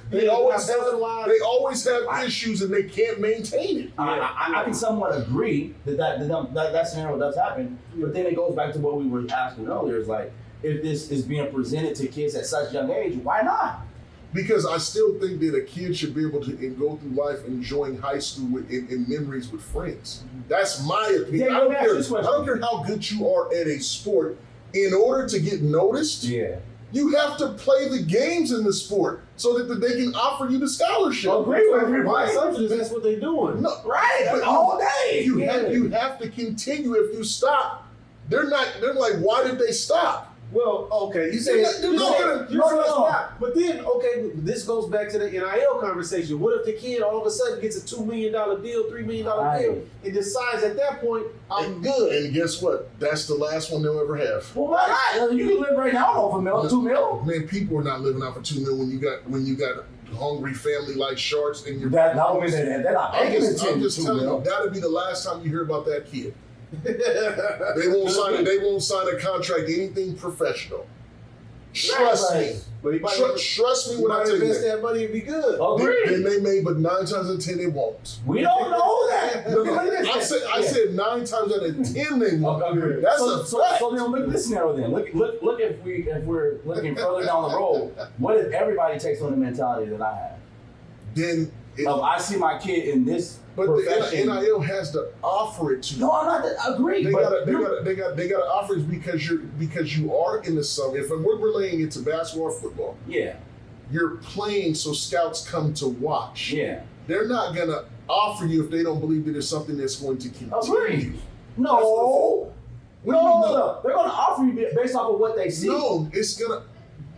They always have issues and they can't maintain it. I can somewhat agree that scenario does happen, but then it goes back to what we were asking earlier. Is like, if this is being presented to kids at such young age, why not? Because I still think that a kid should be able to go through life enjoying high school in memories with friends. That's my opinion. Yeah, I don't care how good you are at a sport. In order to get noticed, you have to play the games in the sport so that they can offer you the scholarship. Agree with me. my assumption is that's what they're doing. No, Right, but all day. You have to continue. If you stop, they're like, why did they stop? Well, okay, you say stop. But then, okay, this goes back to the NIL conversation. What if the kid all of a sudden gets a $2 million deal, $3 million deal, and decides at that point, I'm good? And guess what? That's the last one they'll ever have. Well, why not? You can live right now off $2 million. Man, people are not living off of $2 million when you got hungry family like sharks and you're. They're not making I'm just telling you, that'll be the last time you hear about that kid. They won't sign a contract, anything professional. Trust me. But he might trust me when I tell you invest that. that money and be good. Then they may, but 9 times out of 10 they won't. We don't know that. I said 9 times out of 10 they won't. That's a fact. So then look at this scenario then. Look if we're looking further down the road, what if everybody takes on the mentality that I have? Then I see my kid in this but profession. the NIL has to offer it to you. No, I'm not. Agree. They gotta offer it because you are in the summer. If we're relaying it to basketball or football, you're playing so scouts come to watch. They're not gonna offer you if they don't believe that it's something that's going to continue. Agree. No. They're gonna offer you based off of what they see. No, it's gonna.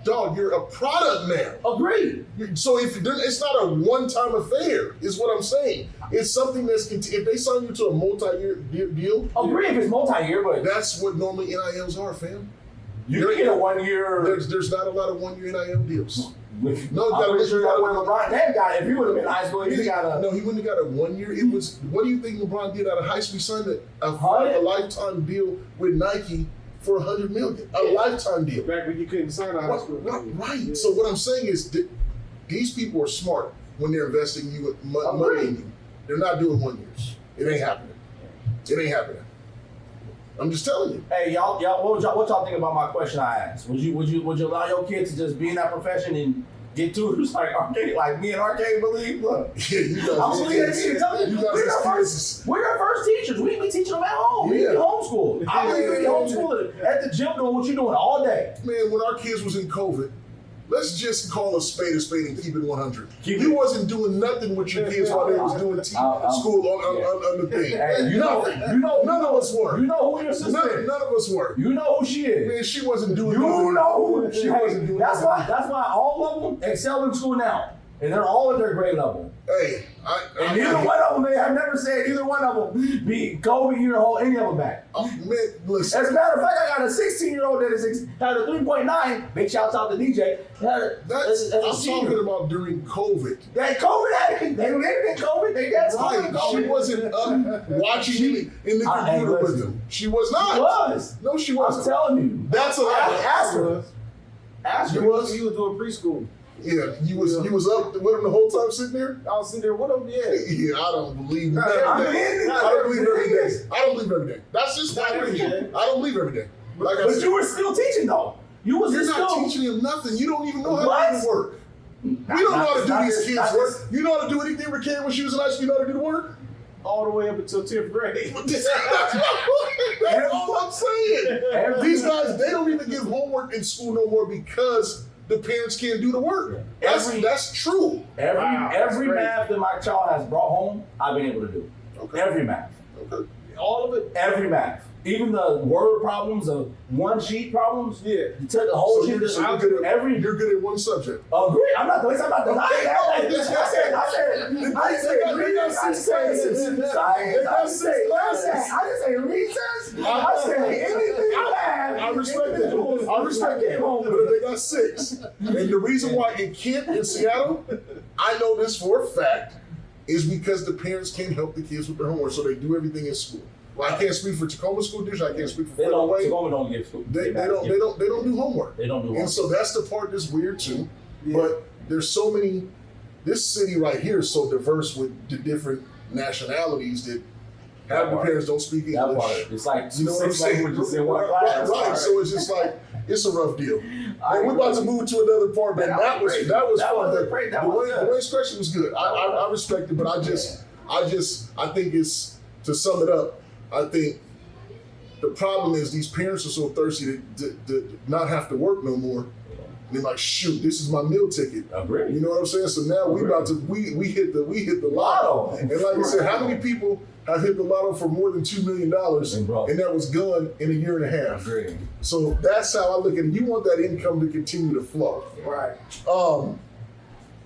Dog, you're a product now. Agreed. So it's not a one-time affair, is what I'm saying. It's something if they sign you to a multi-year deal. Agree if it's multi-year, but that's what normally NILs are, fam. You can get a 1 year. There's not a lot of 1 year NIL deals. I'm pretty sure that when LeBron James got it, if he would have been in high school, he'd have got a. No, he wouldn't have got a 1 year. It was. What do you think LeBron did out of high school? He signed a lifetime deal with Nike for $100 million. A lifetime deal. Back when you couldn't sign a high school. Right. Yeah. So what I'm saying is, these people are smart when they're investing money in you. They're not doing 1 years. It ain't happening. It ain't happening. I'm just telling you. Hey, y'all, what y'all think about my question I asked? Would you allow your kids to just be in that profession and get tutors like Arcade, like me and Arcade believe? Look, Yeah, you guys. We're their first teachers. We be teaching them at home. We be homeschooled. I believe we be homeschooled at the gym doing what you're doing all day. Man, when our kids was in COVID, let's just call a spade and keep it 100. Keep You it. wasn't doing nothing with your kids while they was doing school on the thing. Hey, None of us were. You know who your sister is. None of us were. You know who she is. Man, she wasn't doing You nothing. know who She wasn't doing that's nothing. why all of them excel in school now. And they're all at their grade level. Hey, And neither one of them, man, I've never said either one of them beat Kobe, either hold any of them back. Man, listen. As a matter of fact, I got a 16-year-old that had a 3.9. Big shouts out to DJ. I'm talking about during COVID. That COVID, they lived in COVID. They got Right. COVID. She wasn't up watching in the computer with them. She was not. She was. No, she I'm wasn't. telling you. That's a lie. Ask her. Ask her. He was doing preschool. Yeah, you was up with him the whole time sitting there? I was sitting there with him, Yeah, I don't believe that. I mean, I don't believe every day. I don't believe every day. That's just my Not every opinion. day. I don't believe every day. Like I But said, you were still teaching though. You was you're not still teaching him nothing. You don't even know how What? to do the work. You don't know how to do these kids' work. You know how to do anything with Karen when she was in high school? You know how to do the work? all the way up until 10th grade. That's all I'm saying. These guys, they don't even give homework in school no more because the parents can't do the work. That's true. Every math that my child has brought home, I've been able to do. Okay. Every math. Okay. All of it? Every math. Even the word problems, the one sheet problems. Yeah. You took the whole sheet. You're good at one subject. Agree. I'm not denying that. I didn't say reasons. I said anything bad. I respect that. I respect that. But they got 6. And the reason why it can't in Seattle, I know this for a fact, is because the parents can't help the kids with their homework, so they do everything in school. Well, I can't speak for Tacoma School District. I can't speak for Tacoma don't give school. They don't do homework. They don't do homework. And so that's the part that's weird too. Yeah. But there's so many. This city right here is so diverse with the different nationalities that half the parents don't speak English. It's like You know what I'm 6 saying? languages in one class. Right. So it's just like it's a rough deal. And we're about to move to another part, but that was fun. Dwayne's question was good. I respect it, but I think it's, to sum it up, I think the problem is these parents are so thirsty to not have to work no more. And they're like, shoot, this is my meal ticket. Agree. You know what I'm saying? So now we hit the lotto. And like I said, how many people have hit the lotto for more than $2 million and that was gone in a year and a half? Agree. So that's how I look at it. You want that income to continue to flow. Right.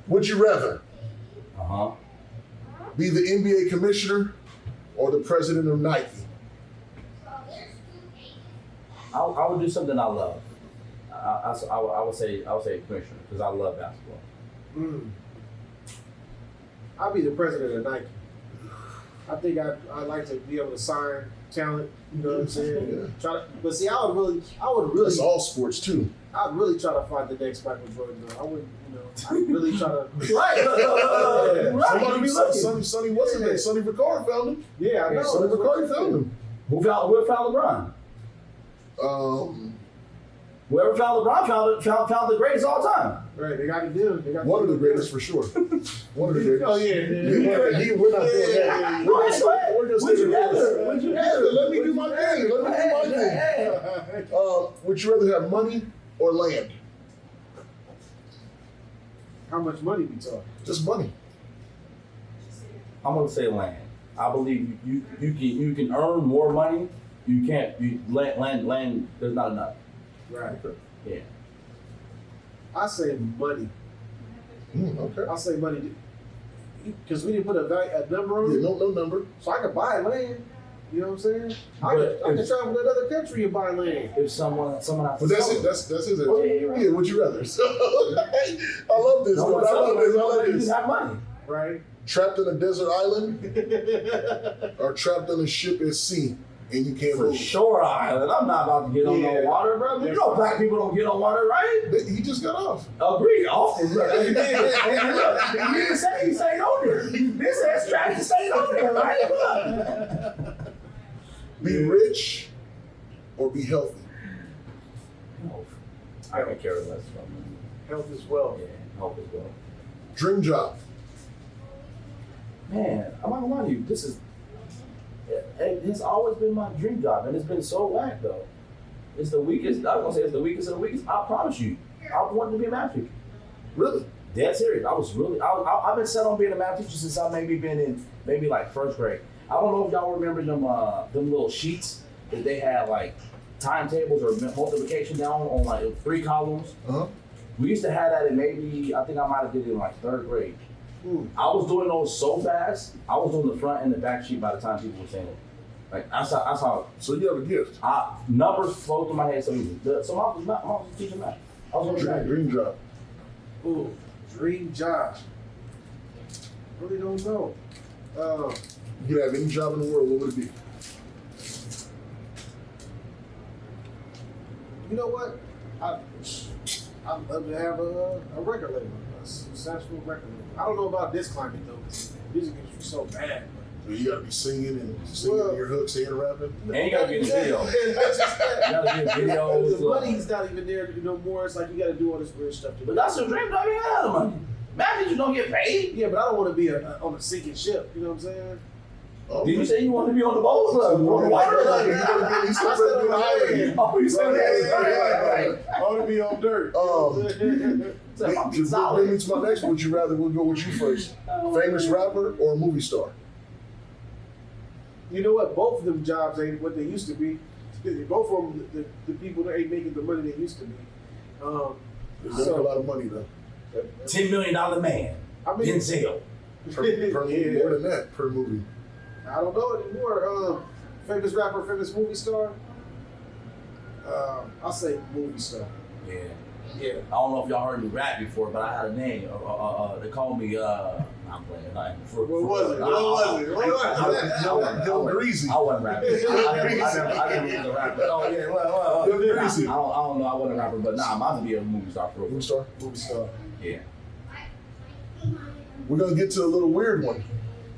Would you rather Uh-huh. be the NBA commissioner or the president of Nike? I would do something I love. I would say commissioner because I love basketball. I'll be the president of Nike. I think I'd like to be able to sign talent. You know what I'm saying? Yeah. But see, I would really. It's all sports too. I'd really try to find the next Michael Jordan. Though. I wouldn't, I'd really try to. Sonny wasn't there. Sonny Ricard found him. Yeah, I know. Sonny Ricard found him. Who found LeBron? Whoever found LeBron found the greatest all time. Right, they got to do. One of the greatest for sure. One of the greatest. Oh yeah. We're not doing that. We're just Would you rather? Let me do my thing. Would you rather have money or land? How much money we talking? Just money. I'm gonna say land. I believe you can earn more money. You can't. Land. There's not enough. Right. Yeah. I say money. Okay. I say money because we didn't put a number on it. Yeah, no number. So I could buy land. You know what I'm saying? I But can if- travel to another country and buy land. If someone has to But that's sell it. That's his answer. Oh, yeah, you're right. Yeah, would you rather? So, I love this. No man. one I sells love this. I it. love You this. just have money. Right? Trapped in a desert island or trapped on a ship at sea and you can't For move. sure, island. I'm not about to get on no Yeah. water, bro. You know black people don't get on water, right? He just got off. Agree. Awful, bro. And look, he didn't say he stayed on there. This says strapped and stayed on there, right? Look. Be rich or be healthy. I can care less from them. Health as well. Yeah, help as well. Dream job. Man, I'm not gonna lie to you. It's always been my dream job, and it's been so whack though. It's the weakest. I'm gonna say it's the weakest of the weakest. I promise you, I wanted to be a math teacher. Really? Dead serious. I've been set on being a math teacher since I maybe been in like first grade. I don't know if y'all remember them little sheets that they had like timetables or multiplication down on like 3 columns. Uh-huh. We used to have that in maybe, I think I might have did it in like 3rd grade. Ooh. I was doing those so fast, I was on the front and the back sheet by the time people were saying it. Like, that's how So you have a gift. numbers flow through my head so easy. So I was teaching math. I was on the Dream job. Ooh, dream job. Really don't know. You could have any job in the world, what would it be? You know what? I'd love to have a record label, a successful record label. I don't know about this climate though, because the music industry's so bad. So you gotta be singing your hooks and rapping. And you gotta be in the video. You gotta be in videos. The money's not even there no more. It's like you gotta do all this weird stuff. But that's your dream job, you have the money. Math teachers don't get paid. Yeah, but I don't want to be on a sinking ship. You know what I'm saying? Oh, Did you say you want to be on the boat? On the water? Oh, you said that. I want to be on dirt. Bring me to my next one. Would you rather? We'll go with you first. Famous rapper or a movie star? You know what? Both of them jobs ain't what they used to be. Both of them, the people that ain't making the money they used to be. There's a lot of money though. $10 million man. I mean, Denzel. Per movie, more than that per movie. I don't know anymore. Famous rapper, famous movie star. I'll say movie star. Yeah. Yeah. I don't know if y'all heard me rap before, but I had a name. They called me. I'm playing. What was it? Yo, Greasy. I wasn't rapping. I didn't use a rapper. Oh yeah. Well. Yo, Greasy. I don't know. I wasn't a rapper, but nah, I'm about to be a movie star for real. Movie star. Movie star. Yeah. We're gonna get to a little weird one.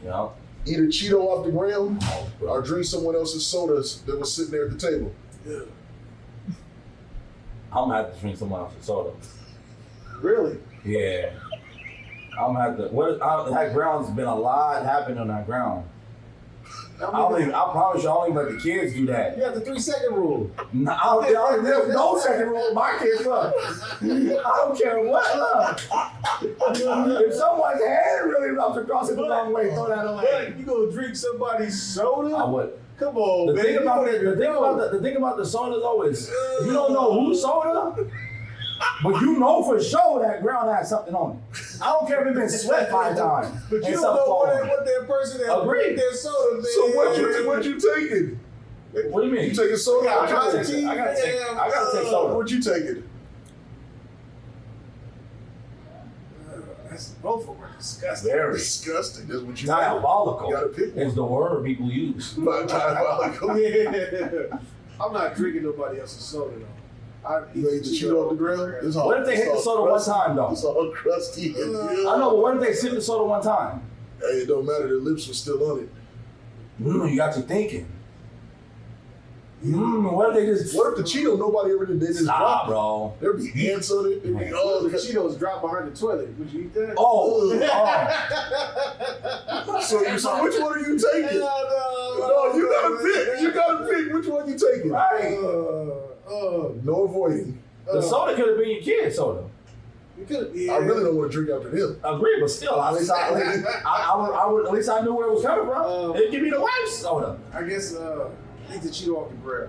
You know. Eat a Cheeto off the ground or drink someone else's sodas that was sitting there at the table. Yeah. I'm gonna have to drink someone else's soda. Really? Yeah. I'm gonna have to. That ground's been a lot happening on that ground. I promise you, I don't even let the kids do that. You have the 3-second rule. No, there's no second rule with my kids. Look, I don't care what. Look. If someone's hand really rubs across it the wrong way, throw that away. You gonna drink somebody's soda? I would. Come on, The man. thing about the soda though is you don't know whose soda, but you know for sure that ground has something on it. I don't care if it's been sweat 5 times. But you and don't something know falling. what that person that Agreed. drank their soda, man. So what you taking? What do you mean? You taking soda? Yeah, What you hot taking? tea, I gotta take man. soda. What you taking? That's both of them are disgusting. Very Disgusting. That's what you diabolical You gotta pick one. is the word people use. But diabolical. Yeah. I'm not drinking nobody else's soda though. You ate the Cheeto off the ground? It's all, What if they hit the it's all soda one crusty. time though? It's all crusty. I know, but what if they sip the soda one time? Hey, it don't matter. The lips were still on it. You got you thinking. What if they just? What if the Cheeto nobody ever did? They just Nah, dropped it? bro. There'd be ants on it. There'd be all The the Cheetos dropped behind the toilet. Would you eat that? Oh. So which one are you taking? No, you gotta pick. You gotta pick which one you taking. Right. No avoiding. The soda could have been your kid's soda. You could. I really don't want to drink after them. Agree, but still, at least I would. At least I knew where it was coming from. It could be the wife's soda. I guess eat the Cheeto off the grill.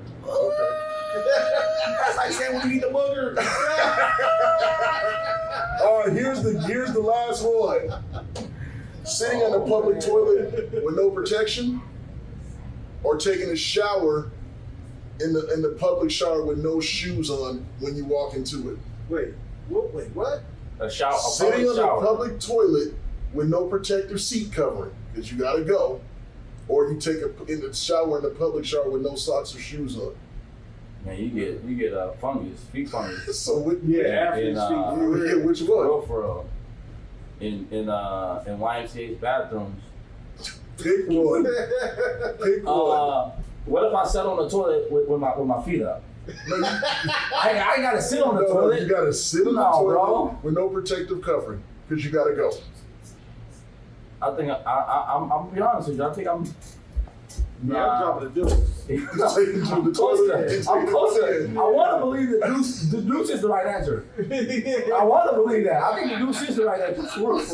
That's like saying when you eat the booger. All right, here's the last one. Sitting on a public toilet with no protection, or taking a shower in the public shower with no shoes on when you walk into it. Wait, what? A shower. Sitting on a public toilet with no protective seat covering because you gotta go, or you take in the shower in the public shower with no socks or shoes on. Man, you get fungus, feet fungus. So which Athlete's which one? For real. In YMCA's bathrooms. Pick one. Pick one. What if I sat on the toilet with my feet up? I ain't gotta sit on the toilet. You gotta sit on the toilet bro. with no protective covering because you gotta go. I think I'm gonna be honest with you. I think I'm. I'm dropping the deuce. I'm closer. I want to believe the deuce is the right answer. I want to believe that. I think the deuce is the right answer. For real.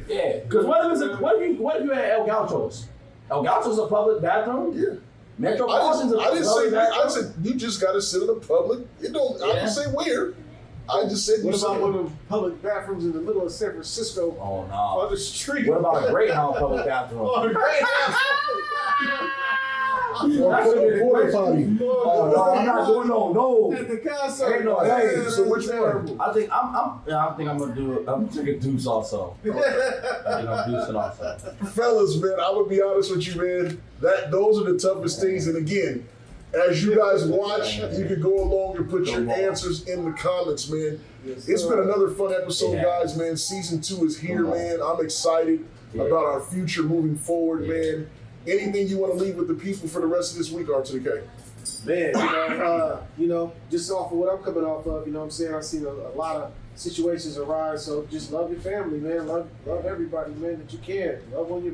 Yeah. Because what if you had El Gaucho's? El Gaucho's a public bathroom. Yeah. Metropolitan's a I didn't say. public bathroom. I said you just gotta sit in the public. I didn't say where. I just said. What about one of the public bathrooms in the middle of San Francisco? Oh no. On the street. What about a Greyhound public bathroom? Oh, Greyhound. Porta potty. Oh no, I'm not doing no. At the concert. Ain't no, hey, so which one? I think I'm gonna take a deuce also. I think I'm deucing also. Fellas, man, I'm gonna be honest with you, man. Those are the toughest things. And again, as you guys watch, you can go along and put your answers in the comments, man. It's been another fun episode, guys, man. Season 2 is here, man. I'm excited about our future moving forward, man. Anything you want to leave with the people for the rest of this week, R2K? Man, just off of what I'm coming off of, you know what I'm saying? I've seen a lot of situations arise, so just love your family, man. Love everybody, man, that you can. Love on your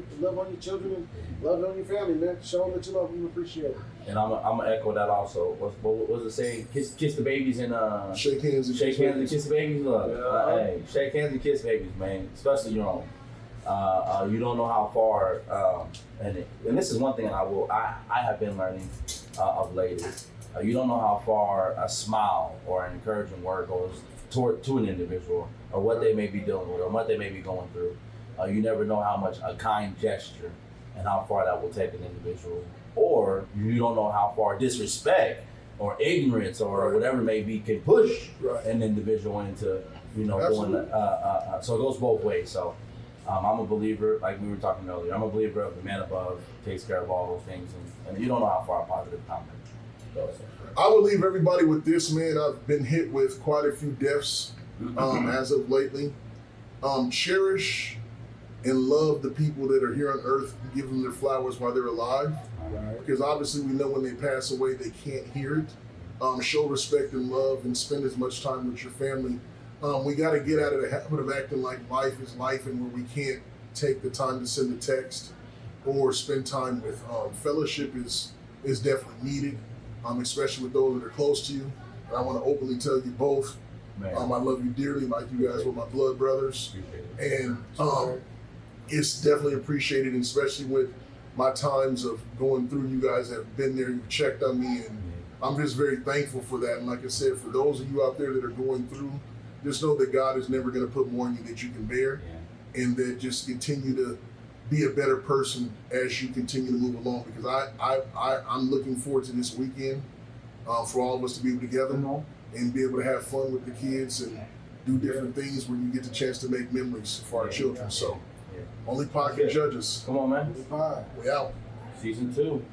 children and love on your family, man. Show them that you love them and appreciate it. And I'm gonna echo that also. What was it saying? Kiss the babies and shake hands and kiss the babies. Look, hey, shake hands and kiss babies, man. Especially your own. You don't know how far, and this is one thing I have been learning of late. You don't know how far a smile or an encouraging word goes to an individual, or what they may be dealing with, or what they may be going through. You never know how much a kind gesture and how far that will take an individual, or you don't know how far disrespect or ignorance or whatever it may be can push an individual into going. So it goes both ways. So. I'm a believer, like we were talking earlier, I'm a believer of the man above takes care of all those things, and you don't know how far a positive comment goes. I will leave everybody with this, man. I've been hit with quite a few deaths as of lately. Cherish and love the people that are here on earth, give them their flowers while they're alive, because obviously we know when they pass away, they can't hear it. Show respect and love and spend as much time with your family. We got to get out of the habit of acting like life is life and where we can't take the time to send a text or spend time with. Fellowship is definitely needed, especially with those that are close to you. And I want to openly tell you both, I love you dearly, like you guys were my blood brothers. And it's definitely appreciated, and especially with my times of going through, you guys have been there, you've checked on me, and I'm just very thankful for that. And like I said, for those of you out there that are going through, just know that God is never going to put more on you that you can bear, and that just continue to be a better person as you continue to move along. Because I'm looking forward to this weekend for all of us to be able to together and be able to have fun with the kids and do different things where you get the chance to make memories for our children. So, only Pod can judge us. Come on, man. We out. Season 2.